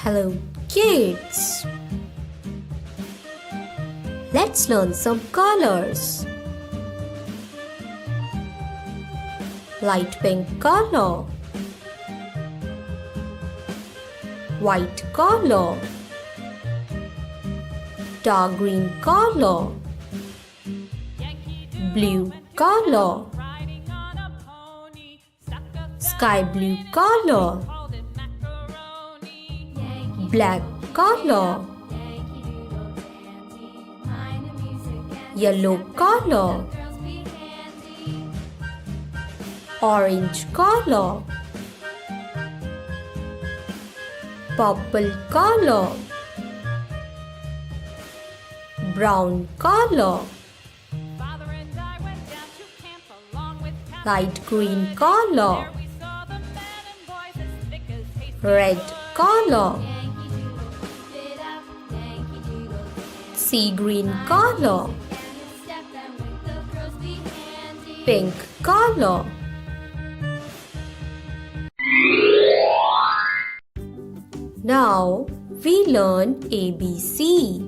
Hello kids! Let's learn some colors. Light pink color, white color, dark green color, blue color, sky blue color, black color, yellow color, orange color, purple color, brown color, light green color, red color, sea green color, pink color. Now we learn ABC.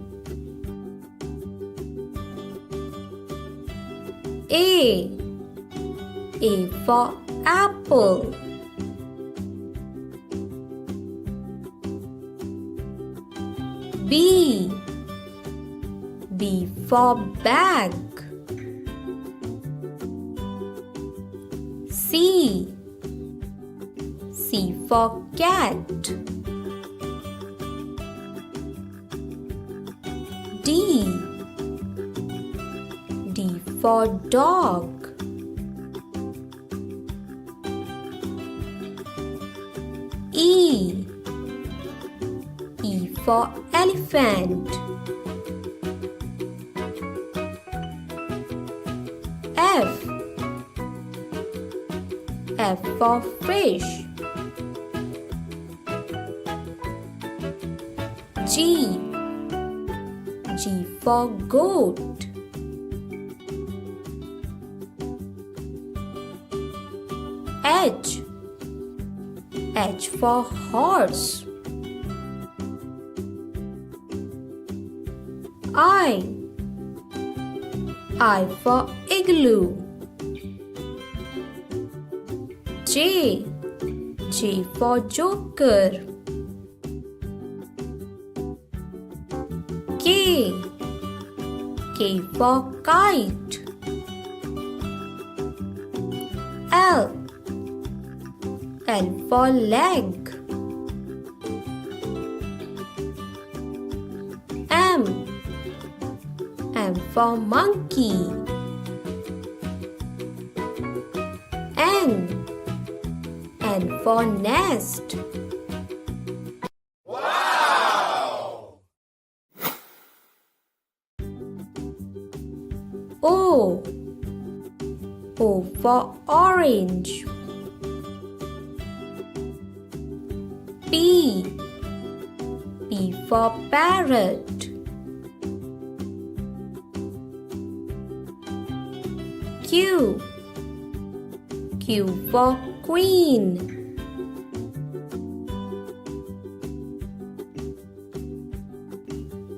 A for apple. B for bag. C for cat. D for dog. E for elephant. F for fish. G for goat. H for horse. I for igloo. J for joker. K for kite. L for leg. M for monkey. N for nest. Wow! O for orange. P for parrot. Q for queen.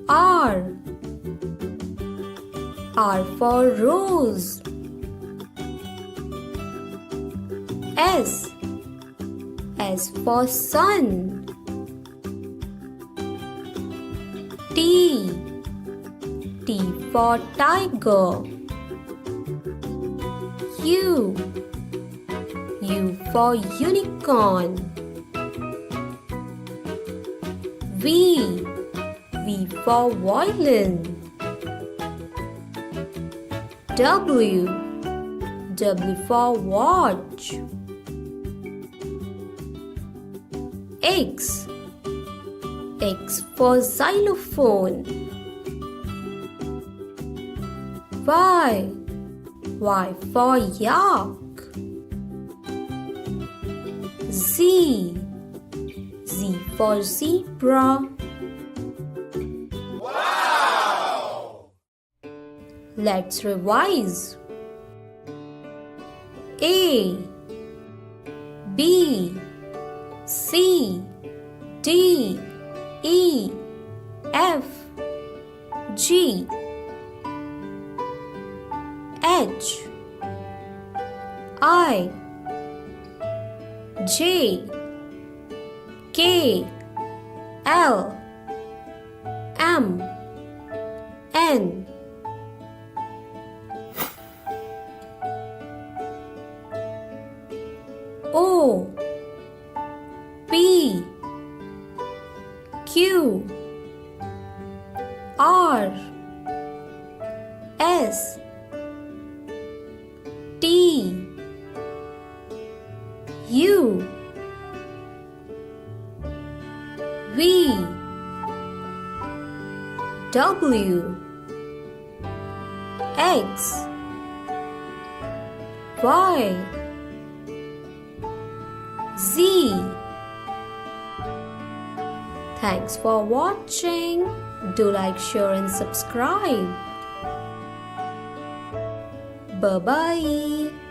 R for rose. S for sun. T for tiger. U for unicorn. V for violin. W for watch. X for xylophone. Y for yak. Z for zebra. Wow! Let's revise. A B C D J K L M N O P Q R S T U V W X Y Z. Thanks for watching. Do like, share and subscribe. Bye-bye.